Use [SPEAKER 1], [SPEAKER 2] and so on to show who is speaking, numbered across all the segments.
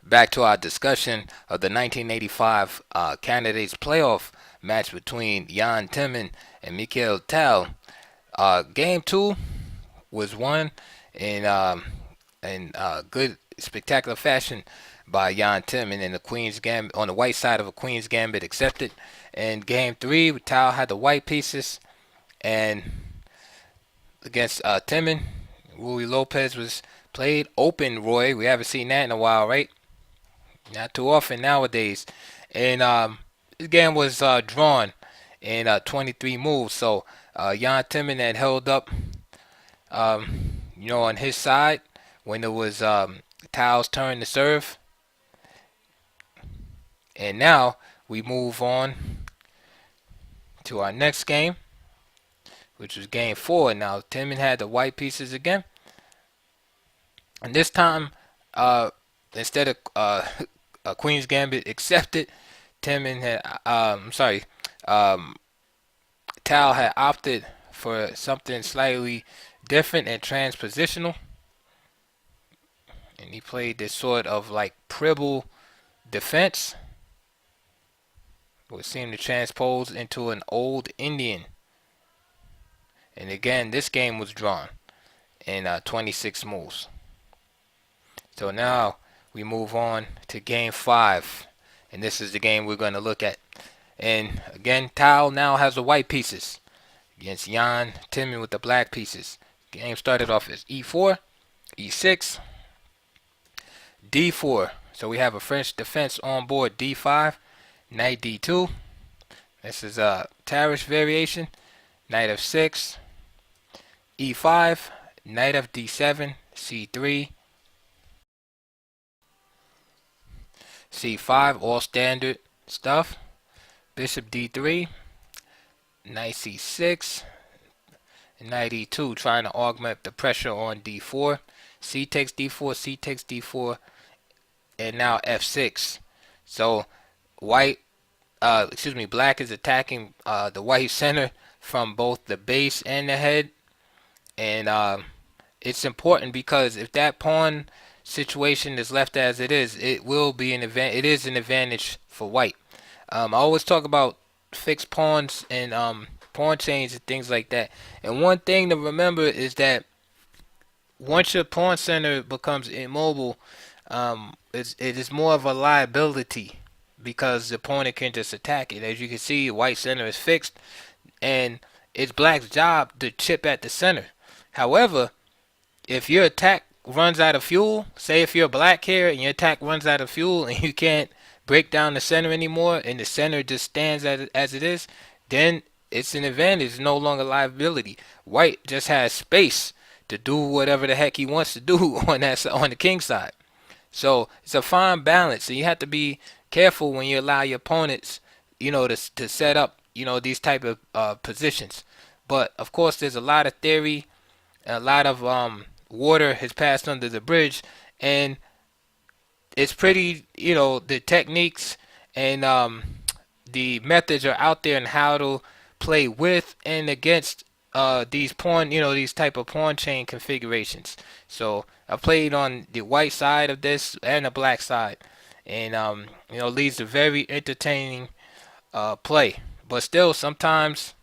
[SPEAKER 1] Back to our discussion of the 1985 candidates playoff match between Jan Timman and Mikhail Tal. Game two was won in good spectacular fashion by Jan Timman in the Queen's Gambit on the white side of a Queen's Gambit accepted. And game three, Tal had the white pieces, and against Timman, Rui Lopez was played open. Roy, we haven't seen that in a while, right? Not too often nowadays. And this game was drawn in 23 moves. So Jan Timman had held up, on his side when it was Tao's turn to serve. And now we move on to our next game, which was game four. Now Timman had the white pieces again. And this time, instead of Queen's Gambit accepted, Timman had, Tal had opted for something slightly different and transpositional, and he played this sort of like Pribble defense, which seemed to transpose into an old Indian. And again, this game was drawn in 26 moves. So now we move on to game five, and this is the game we're going to look at. And again, Tal now has the white pieces against Jan Timman with the black pieces. Game started off as e4, e6, d4. So we have a French defense on board. D5, knight d2. This is a Tarish variation. Knight f6, e5, knight of d7, c3, c5, all standard stuff. Bishop d3, knight c6, knight e2, trying to augment the pressure on d4. C takes d4, c takes d4, and now f6. So black is attacking the white center from both the base and the head, and it's important because if that pawn situation is left as it is, it will be an advantage. It is an advantage for white. I always talk about fixed pawns and pawn chains and things like that. And one thing to remember is that once your pawn center becomes immobile, it is more of a liability because the opponent can just attack it. As you can see, white center is fixed, and it's black's job to chip at the center. However, if your attack runs out of fuel, say if you're black here and your attack runs out of fuel and you can't break down the center anymore and the center just stands as it is, then it's an advantage. It's no longer liability. White just has space to do whatever the heck he wants to do on the king side. So it's a fine balance, and you have to be careful when you allow your opponents, to set up, these type of positions. But of course, there's a lot of theory, a lot of water has passed under the bridge, and it's pretty, the techniques and the methods are out there and how to play with and against these type of pawn chain configurations. So I played on the white side of this and the black side, and leads to very entertaining play. But still, sometimes,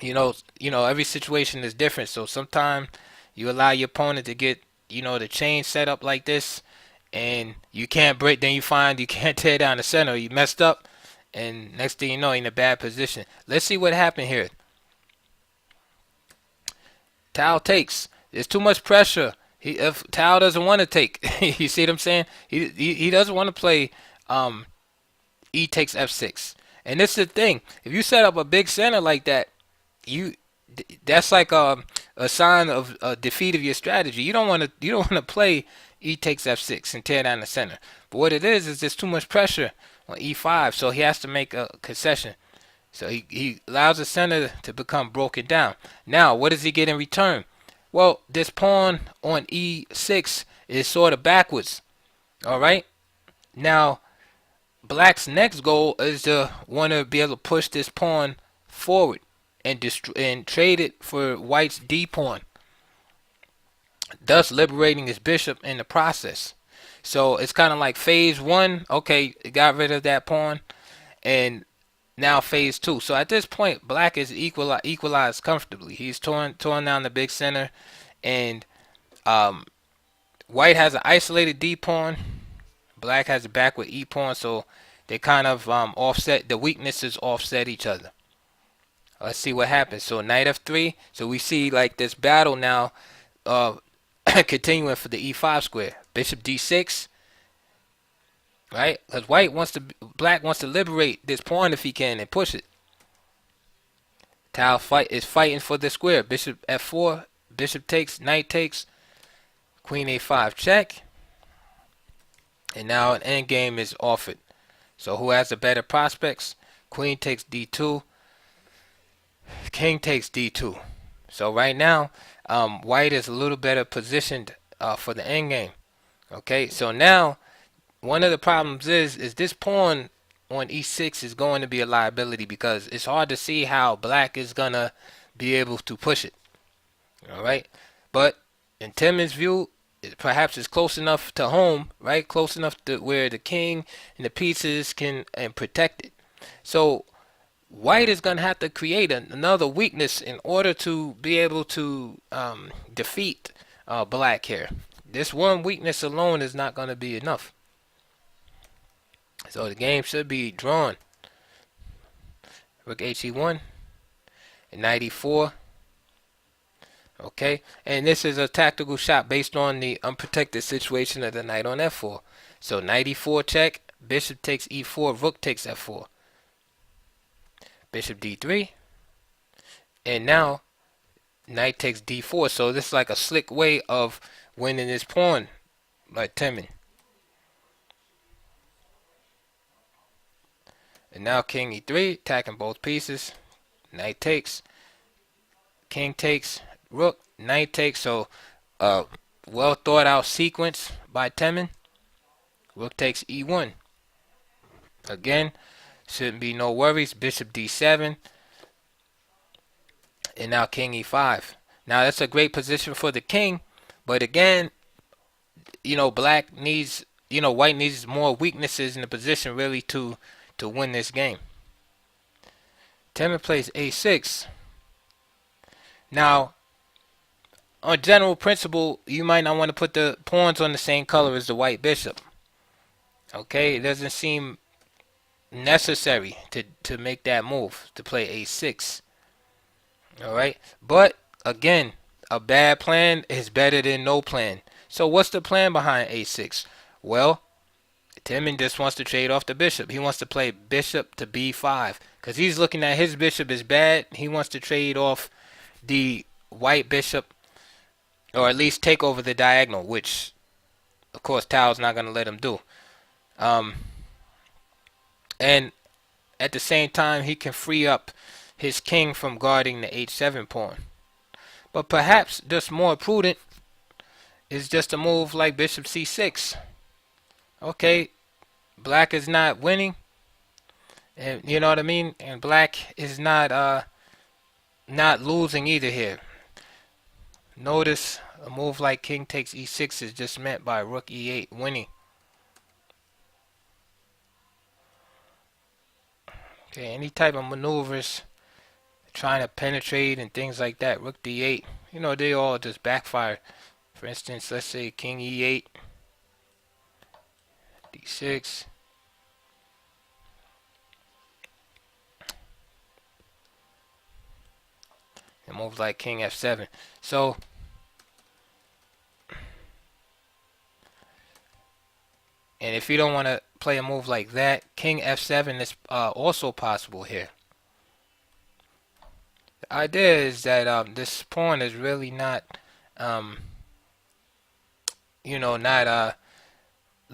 [SPEAKER 1] every situation is different. So sometimes you allow your opponent to get, the chain set up like this, and you can't break. Then you find you can't tear down the center. You messed up, and next thing you know, you're in a bad position. Let's see what happened here. Tal takes. There's too much pressure. If Tal doesn't want to take, you see what I'm saying? He doesn't want to play e takes f6. And this is the thing. If you set up a big center like that, that's like a sign of a defeat of your strategy. You don't want to play e takes f6 and tear down the center. But what it is there's too much pressure on e5, so he has to make a concession. So he allows the center to become broken down. Now, what does he get in return? Well, this pawn on e6 is sort of backwards. All right. Now, black's next goal is to want to be able to push this pawn forward and trade it for white's d pawn, thus liberating his bishop in the process. So it's kind of like phase one. Okay, it got rid of that pawn, and now phase two. So at this point, black is equalized comfortably. He's torn down the big center, and um, white has an isolated D pawn. Black has a backward E pawn. So they kind of offset. The weaknesses offset each other. Let's see what happens. So knight f3. So we see like this battle now, uh, continuing for the e5 square. Bishop d6. Right? Because black wants to liberate this pawn if he can and push it. Tal is fighting for the square. Bishop f4. Bishop takes. Knight takes. Queen a5 check. And now an endgame is offered. So who has the better prospects? Queen takes d2. King takes d2. So right now, white is a little better positioned for the endgame. Okay, so now one of the problems is this pawn on e6 is going to be a liability because it's hard to see how black is gonna be able to push it. All right, but in Timman's view, perhaps it's close enough to home, right? Close enough to where the king and the pieces can and protect it. So white is going to have to create another weakness in order to be able to defeat black here. This one weakness alone is not going to be enough. So the game should be drawn. Rook he1, knight e4. Okay, and this is a tactical shot based on the unprotected situation of the knight on f4. So knight e4 check, bishop takes e4, rook takes f4. Bishop d3, and now knight takes d4. So this is like a slick way of winning this pawn by Timman. And now king e3, attacking both pieces. Knight takes, king takes, rook, knight takes. So well thought out sequence by Timman. Rook takes e1. Again, shouldn't be no worries. Bishop d7. And now king e5. Now that's a great position for the king. But again, black needs, white needs more weaknesses in the position really to win this game. Timman plays a6. Now, on general principle, you might not want to put the pawns on the same color as the white bishop. Okay, it doesn't seem necessary to make that move, to play a6. Alright, but again, a bad plan is better than no plan. So what's the plan behind a6? Well, Timman just wants to trade off the bishop. He wants to play bishop to b5 because he's looking at his bishop is bad. He wants to trade off the white bishop, or at least take over the diagonal, which of course Tal's not going to let him do. And at the same time, he can free up his king from guarding the h7 pawn. But perhaps just more prudent is just a move like bishop c6. Okay, black is not winning, and you know what I mean, and black is not losing either here. Notice a move like king takes e6 is just meant by rook e8 winning. Okay, any type of maneuvers trying to penetrate and things like that, rook d8, they all just backfire. For instance, let's say king e8, d6, and moves like king f7. So and if you don't want to play a move like that, king f7 is also possible here. The idea is that this pawn is really not, the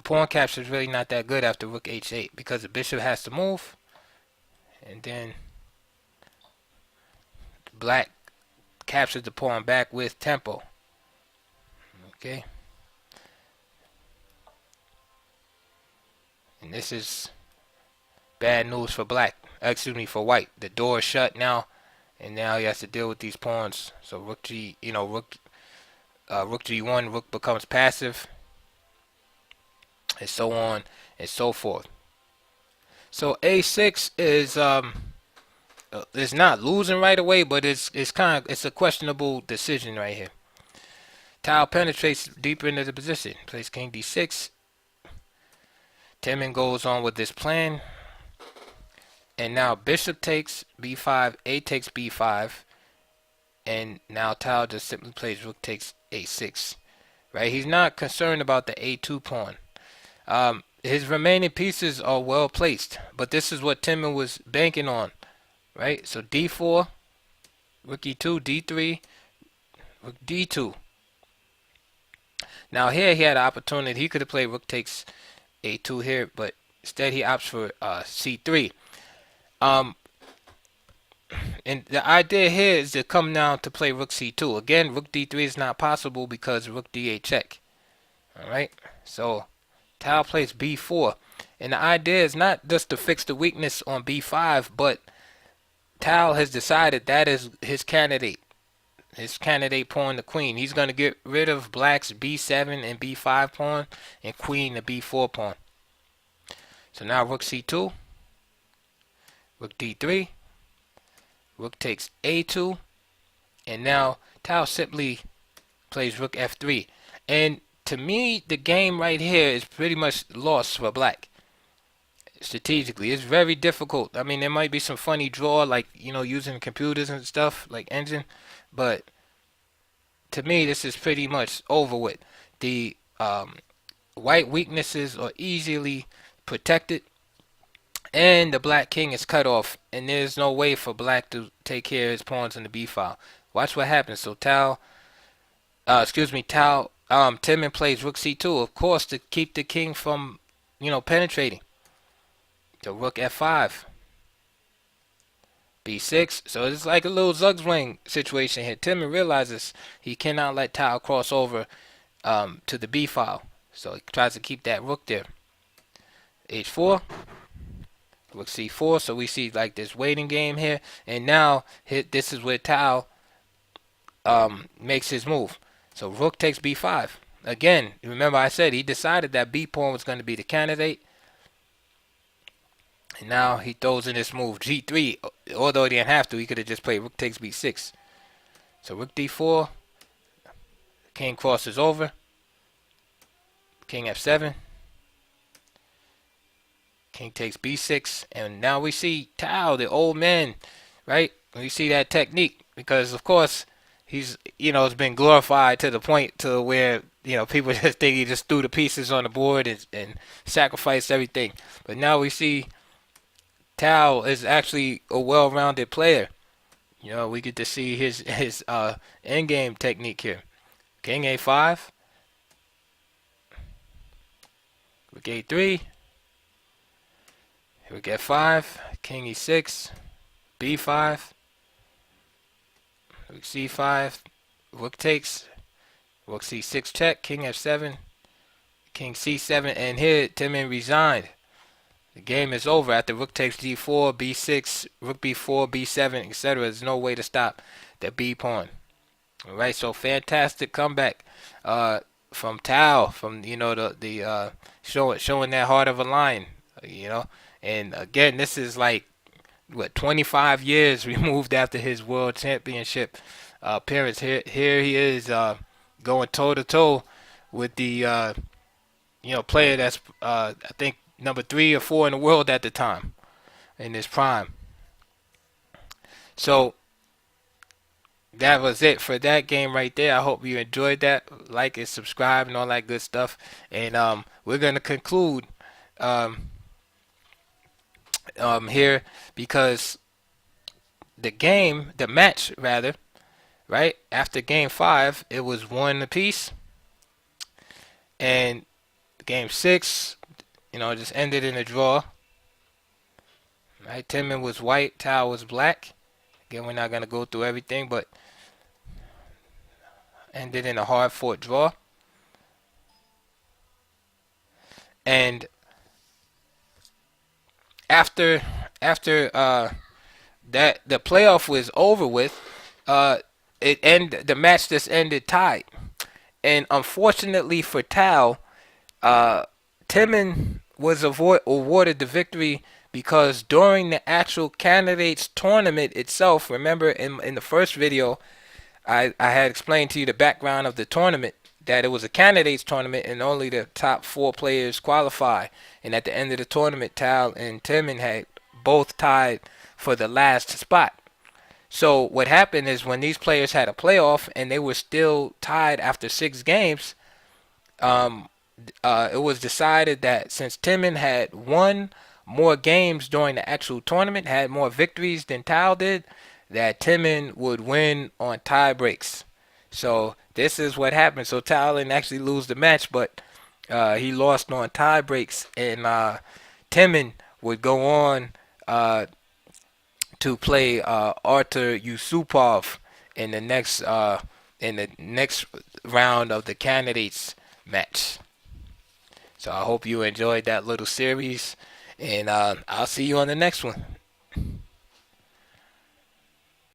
[SPEAKER 1] pawn capture is really not that good after rook h8 because the bishop has to move, and then black captures the pawn back with tempo. Okay. And this is bad news for black. Excuse me, for white. The door is shut now, and now he has to deal with these pawns. So rook g, rook g1, rook becomes passive. and so on and so forth. So a6 is not losing right away, but it's a questionable decision right here. Tal penetrates deeper into the position, plays king d6. Timman goes on with this plan, and now bishop takes b5, a takes b5, and now Tal just simply plays rook takes a6. Right? He's not concerned about the a2 pawn. His remaining pieces are well placed, but this is what Timman was banking on. Right? So d4, rook e2, d3, rook d2. Now here he had an opportunity. He could have played rook takes a2 here, but instead he opts for c3. And the idea here is to come down to play rook c2. Again, rook d3 is not possible because rook d8 check. Alright, so Tal plays b4. And the idea is not just to fix the weakness on b5, but Tal has decided that is his candidate. His candidate pawn, the queen. He's going to get rid of black's b7 and b5 pawn and queen the b4 pawn. So now rook c2, rook d3, rook takes a2, and now Tal simply plays rook f3. And to me, the game right here is pretty much lost for black. Strategically, it's very difficult. I mean, there might be some funny draw, like, using computers and stuff, like Engine, but to me, this is pretty much over with. The white weaknesses are easily protected, and the black king is cut off, and there's no way for black to take care of his pawns in the b file. Watch what happens. So Timman plays rook c2, of course, to keep the king from, penetrating. So rook f5, b6. So it's like a little Zugzwang situation here. Timman realizes he cannot let Tal cross over to the b file, so he tries to keep that rook there. h4, rook c4. So we see like this waiting game here, and now this is where Tal makes his move. So rook takes b5. Again, remember I said he decided that b pawn was going to be the candidate. And now he throws in this move, g3. Although he didn't have to, he could have just played rook takes b6. So rook d4. King crosses over. King f7. King takes b6. And now we see Tal, the old man, right? We see that technique. Because, of course, he's, it's been glorified to the point to where, people just think he just threw the pieces on the board and sacrificed everything. But now we see Tal is actually a well-rounded player. We get to see his endgame technique here. King a5, rook a3, rook f5, king e6, b5, rook c5, rook takes, rook c6 check, king f7, king c7, and here Timman resigned. The game is over after rook takes d4, b6, rook b4, b7, etc. There's no way to stop the b pawn. All right, so fantastic comeback from Tal, from the showing that heart of a lion, And again, this is like 25 years removed after his world championship appearance. Here he is going toe to toe with the player that's I think number 3 or 4 in the world at the time, in his prime. So that was it for that game right there. I hope you enjoyed that. Like and subscribe and all that good stuff. And we're gonna conclude here, because the match rather, right after game 5, it was 1 apiece, and game 6, just ended in a draw. Right, Timman was white, Tal was black. Again, we're not gonna go through everything, but ended in a hard-fought draw. And after that, the playoff was over with. The match just ended tied, and unfortunately for Tal, Tal Timman was awarded the victory because during the actual candidates tournament itself, remember in the first video, I had explained to you the background of the tournament, that it was a candidates tournament and only the top 4 players qualify. And at the end of the tournament, Tal and Timman had both tied for the last spot. So what happened is when these players had a playoff and they were still tied after 6 games, um, it was decided that since Timon had won more games during the actual tournament, had more victories than Tal did, that Timon would win on tie breaks. So this is what happened. So Tal didn't actually lose the match, but he lost on tie breaks, and Timon would go on to play Artur Yusupov in the next round of the candidates match. So I hope you enjoyed that little series, and I'll see you on the next one.